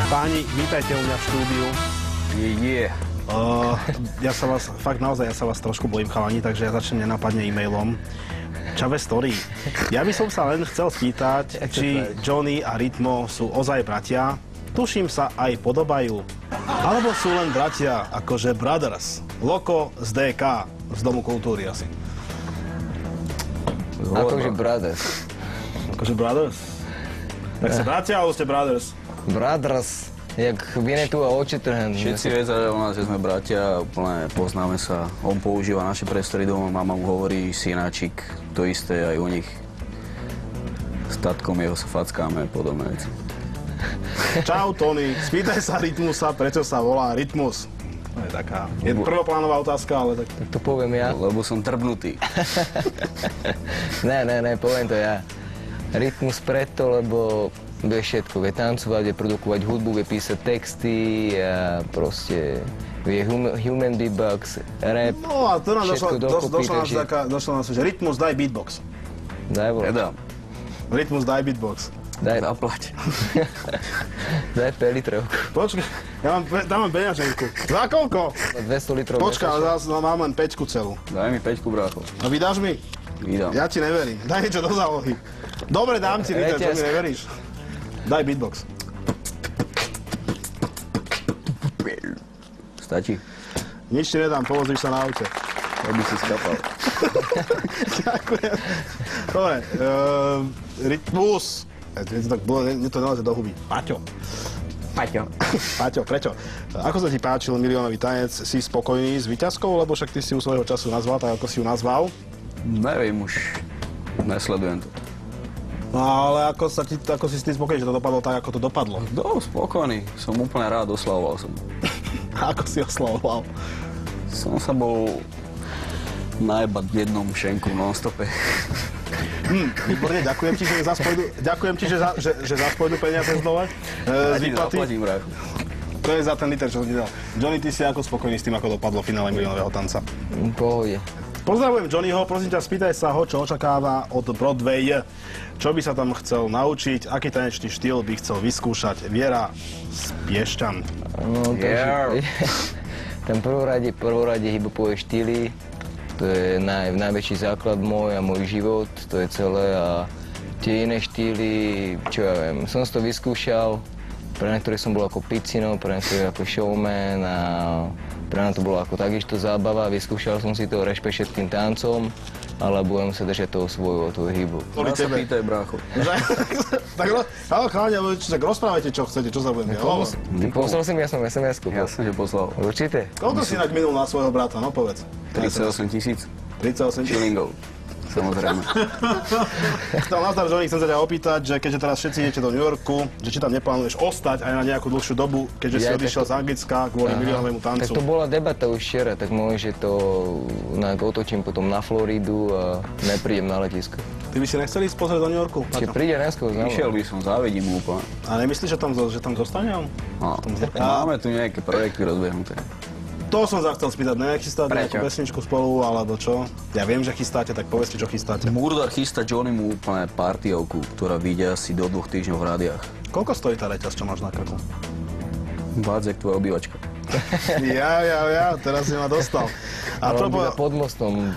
Páni, vítajte u mňa v štúdiu. Ja sa vás trošku bojím, chalani, takže ja začnem nenápadne e-mailom. Čave story. Ja by som sa len chcel spýtať, či Johnny a Rytmo sú ozaj bratia. Tuším sa aj podobajú. Alebo sú len bratia, akože brothers. Loko z DK, z Domu kultúry asi. Akože brothers. Akože brothers? Tak ste bratia, alebo ste brothers? Brothers, jak Vinetu a oči trhen. Všetci vedia o nás, že sme bratia, úplne poznáme sa. On používa naše priestory doma, mama mu hovorí synáčik, to isté aj u nich. S tatkom jeho sa fackáme, podobné veci. Čau, Tony. Spýtaj sa Rytmusa, prečo sa volá Rytmus. To je taká prvoplánová otázka, ale tak... Tak to poviem ja. Lebo som trbnutý. Ne, poviem to ja. Rytmus preto, lebo vie všetko, vie tancovať, vie produkovať hudbu, vie písať texty a proste vie human beatbox, rap, no a to nám došlo nás, že Rytmus, daj beatbox. Daj bol. Nedám. Rytmus, daj beatbox. Daj. Zaplať. Daj 5 litrovku. Počkaj, ja mám peňaženku. Za koľko? 200 litrov. Počkaj, ale mám len 5 celú. Daj mi 5, brácho. A vydáš mi? Vydám. Ja ti neverím. Daj niečo do zálohy. Dobre, dám ti, Rytmus, čo mi neveríš. Daj beatbox. Stačí? Nič ti nedám, povozíš sa na aute. Aby si skapal. Ďakujem. Dobre, Rytmus. Mne to naleze do huby. Paťo, prečo? Ako sa ti páčil Miliónový tanec? Si spokojný s víťazkou, lebo však ty si ju svojho času nazval, tak ako si ju nazval? Neviem už. Nesledujem to. No ale ako si s tým spokojný, že to dopadlo tak, ako to dopadlo? No, spokojný. Som úplne rád, oslavoval som. Ako si oslavoval? Som sa bol najebať v jednom šenku non-stope. Výborne, ďakujem ti, že zas pôjdu peniaze z dole. Z výplaty. Zaplatím, brácho. To je za ten liter, čo som ti dal. Johnny, ty si ako spokojný s tým, ako dopadlo finále Miliónového tanca? Pohode. Pozdravujem Johnnyho, prosím ťa, spýtaj sa ho, čo očakáva od Broadway. Čo by sa tam chcel naučiť, aký tanečný štýl by chcel vyskúšať. Viera z Piešťan. No, ten prvorade hip-hopové štýly, to je najväčší základ môj a môj život, to je celé a tie iné štýly, čo ja viem, som si to vyskúšal, pre niektoré som bol ako picino, pre niektoré ako showman a pre mňa to bolo ako takisto zábava, vyskúšal som si to rešpekt všetkým tancom, ale budem sa držať toho svojho, toho hybu. Ja sa pýtaj, brácho. Tak rozprávajte, čo chcete, čo sa budeme. Poslal si mi jasnú SMS-ku. Jasne, že poslal. Určite. Koľko si inak minul na svojho brata, no povedz. 38 000 38 000. šilingov. Samozrejme. Nazdar, Johnny, chcem sa ťa opýtať, že keďže teraz všetci idete do New Yorku, že či tam neplánuješ ostať aj na nejakú dlhšiu dobu, keďže si odišiel z Anglicka kvôli Miliónovému tancu. Tak to bola debata už včera, tak možno, že to otočím potom na Floridu a neprídem na letisko. Ty by si nechcel ísť pozrieť do New Yorku? Čiže príde dneska znamená. Išiel by som, závidím mu úplne. A nemyslíš, že tam zostane on? No, máme tu nejaké projekty rozbehnuté. To som sa chcel spýtať, nechystáte nejakú pesničku spolu, alebo čo? Ja viem, že chystáte, tak povedzte, čo chystáte. Murdar chystá Johnnymu úplne partiovku, ktorá vyjde asi do 2 týždňov v rádiách. Koľko stojí tá reťaz, čo máš na krku? Vádzek tvoja obývačka. Ja, teraz si ma dostal. A pod mostom.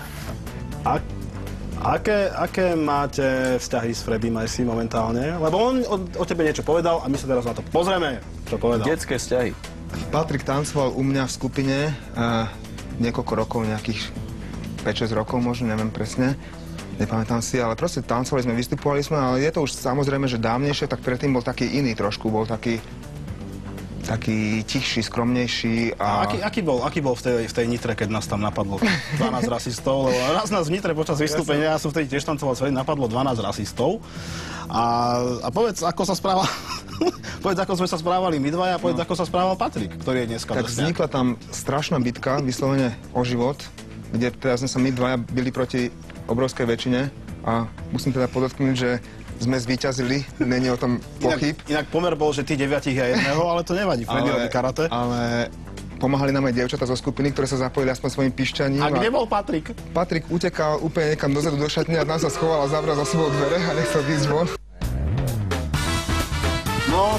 Aké máte vzťahy s Freddym Mercy momentálne? Lebo on o tebe niečo povedal a my sa teraz na to pozrieme, čo povedal. Detské vzťahy. Patrik tancoval u mňa v skupine niekoľko rokov, nejakých 5-6 rokov možno, neviem presne, nepamätám si, ale proste tancovali sme, vystupovali sme, ale je to už samozrejme, že dávnejšie, tak predtým bol taký iný trošku, bol taký tichší, skromnejší a... Aký bol v tej Nitre, keď nás tam napadlo 12 rasistov? Lebo raz nás v Nitre počas vystúpenia, ja som vtedy tiež tancoval, napadlo 12 rasistov. A povedz, ako sa správal... Povedz, ako sme sa správali my dvaja, povedz, ako sa správal Patrik, ktorý je dneska. Tak vznikla tam strašná bitka, vyslovene o život, kde teda sme sa my dvaja bili proti obrovskej väčšine a musím teda podotknúť, že sme zvíťazili, není o tom pochyb. Inak pomer bol, že ty 9 a 1, ale to nevadí, Freddy robí karate. Ale pomáhali nám aj dievčatá zo skupiny, ktoré sa zapojili aspoň svojim pišťaním. A kde bol Patrik? Patrik utekal úplne niekam dozadu do šatne a nám sa schoval a zavral za sebou dvere a nechcel výjsť von. No,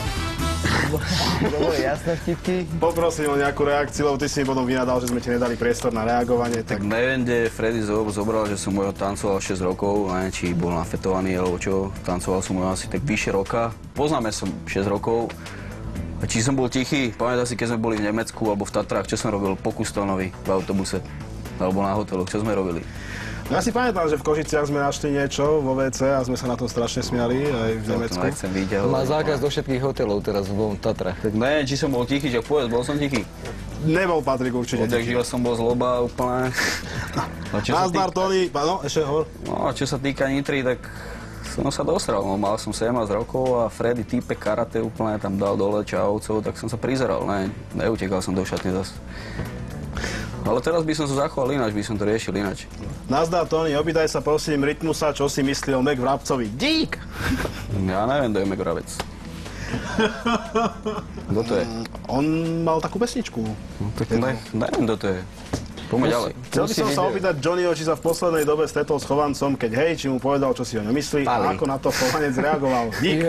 To boli jasné vtipky. Poprosím o nejakú reakciu, lebo ty si mi potom vynadal, že sme ti nedali priestor na reagovanie. Tak neviem, kde Freddy zobral, že som ho tancoval 6 rokov, neviem, či bol nafetovaný alebo čo. Tancoval som ho asi tak vyše roka. Poznáme som 6 rokov. A či som bol tichý? Pamätáš si, keď sme boli v Nemecku alebo v Tatrách, čo som robil? Pokus tónový v autobuse. Alebo na hoteloch, čo sme robili? Ja si pamätám, že v Košiciach sme našli niečo vo WC a sme sa na to strašne smiali aj v Nemecku. Má zákaz do všetkých hotelov teraz v Tatrách. Tak neviem, či som bol tichý, že povedz, bol som tichý. Nebol Patrik určite Odjak tichý. živa som bol zloba úplne. Nazdar, Tony. No, ešte hovor. No a čo sa týka Nitry, tak som sa dostral. No, mal som 17 rokov a Freddy týpe karate úplne tam dal dole čahovcov, tak som sa prizeral. Ne, neutekal som do šatne zase. Ale teraz by som sa zachoval ináč, by som to riešil ináč. Nazdar, Tony, opýtaj sa prosím Rytmusa, čo si myslí o Mek Vrabcovi. Dík! Ja neviem, kto je Mek Vrabec. Kto to je? On mal takú pesničku. No, tak neviem, kto to je. Poďme ďalej. Chcel by som sa opýtať Johnnyho, či sa v poslednej dobe stretol s Chovancom, keď hej, či mu povedal, čo si o ňom myslí a ako na to Chovanec reagoval. Dík!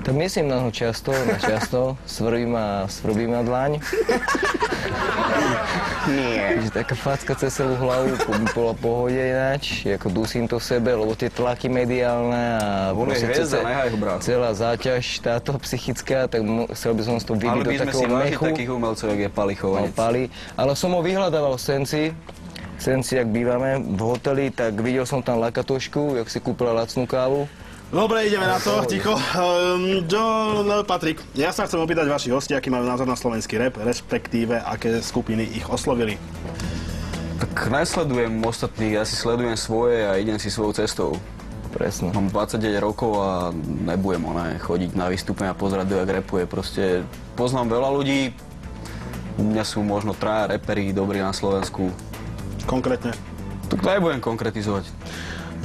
Tak myslím na ho často, svrbí ma dlaň. Nie. Že taká facka cez celú hlavu by bola pohode ináč, ako dusím to v sebe, lebo tie tlaky mediálne a celá záťaž táto psychická, tak chcel by som to vybiť do takého mechu. Ale by sme si vážili takých umelcov, jak je Pali Chovanec. Ale som ho vyhľadával v Senci, jak bývame v hoteli, tak videl som tam Lakatošku, jak si kúpila lacnú kávu. Dobre, ideme na to, ticho. Patrik, ja sa chcem opýtať vašich hostí, aký majú názor na slovenský rap, respektíve aké skupiny ich oslovili. Tak nesledujem ostatných, ja si sledujem svoje a idem si svojou cestou. Presne. Mám 29 rokov a nebudem chodiť na vystúpenia a pozerať, jak rapuje. Proste poznám veľa ľudí, u mňa sú možno 3 reperi dobrí na Slovensku. Konkrétne? Tak nebudem konkretizovať.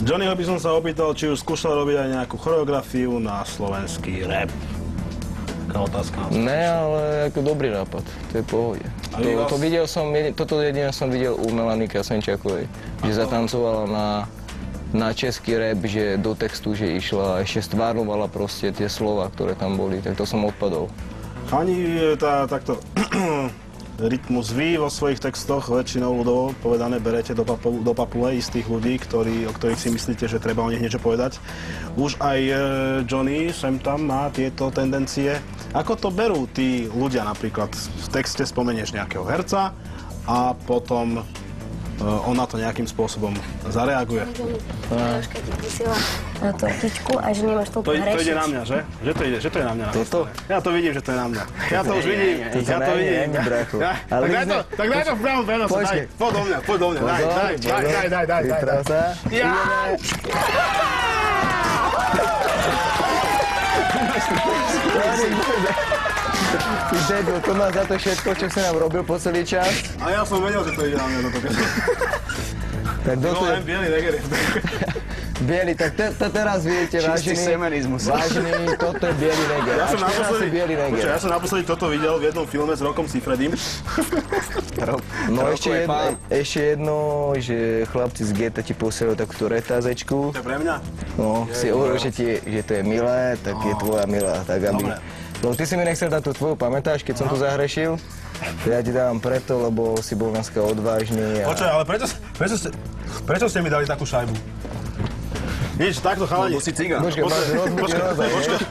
Johnnyho by som sa opýtal, či už skúšal robiť aj nejakú choreografiu na slovenský rap. Taká otázka. Ne, ale ako dobrý nápad, to je pohode. Toto jediné som videl u Melany Kasenčákovej, že zatancovala na český rap, že do textu, že išla a ešte stvárnovala proste tie slova, ktoré tam boli, tak to som odpadol. Ani takto Rytmus, vy vo svojich textoch väčšinou ľudovo povedané berete do papule istých ľudí, o ktorých si myslíte, že treba o nich niečo povedať. Už aj Johnny sem tam má tieto tendencie. Ako to berú tí ľudia napríklad? V texte spomenieš nejakého herca a potom on na to nejakým spôsobom zareaguje. Troška ti pustila na tortičku a že nemáš toľko hrešiť. To ide na mňa, že? Že to je na mňa. Toto? Ja to vidím, že to je na mňa. Ja to už vidím. Ja to vidím. Tak daj to v pravom prenose. Poď do mňa. Daj. Ty debil, to má za to všetko, čo si nám robil po celý čas. A ja som vedel, že to ide na mňa toto. Tak toto je... Bielý neger. Bielý, tak teraz viete, vážený, toto je bielý neger. Ja som naposledy toto videl v jednom filme s Rokom Sifredim. No ešte jedno, že chlapci z geta ti posielajú takúto retázečku. To je pre mňa? No, si hovoril, že to je milé, tak je tvoja milá, tak aby... Lebo ty si mi nechcel dať tú tvoju, pamätáš, keď som tu zahrešil? Ja ti dávam preto, lebo si bol dneska odvážny a... Počkaj, ale prečo ste mi dali takú šajbu? Nič, takto chalani. Lebo si cigán. Počkaj,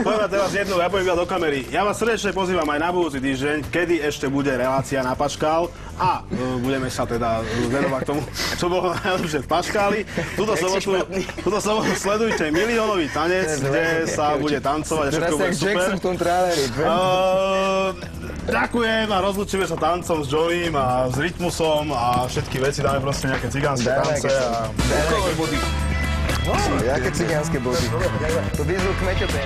poviem teraz jednu, ja poviem do kamery. Ja vás srdečne pozývam aj na budúci týždeň, kedy ešte bude relácia na Paškál a budeme sa teda venovať tomu, čo bolo najlepšie v Paškáli. Tuto sobotu sledujte miliónový tanec, kde sa bude tancovať a všetko bude super. Jackson v tom tráleri. Ďakujem a rozlučíme sa tancom s Johnným a s Rytmusom a všetky veci dáme proste nejaké cigánske tance a... Jaké cigánske body. To výzvu kmeťobe.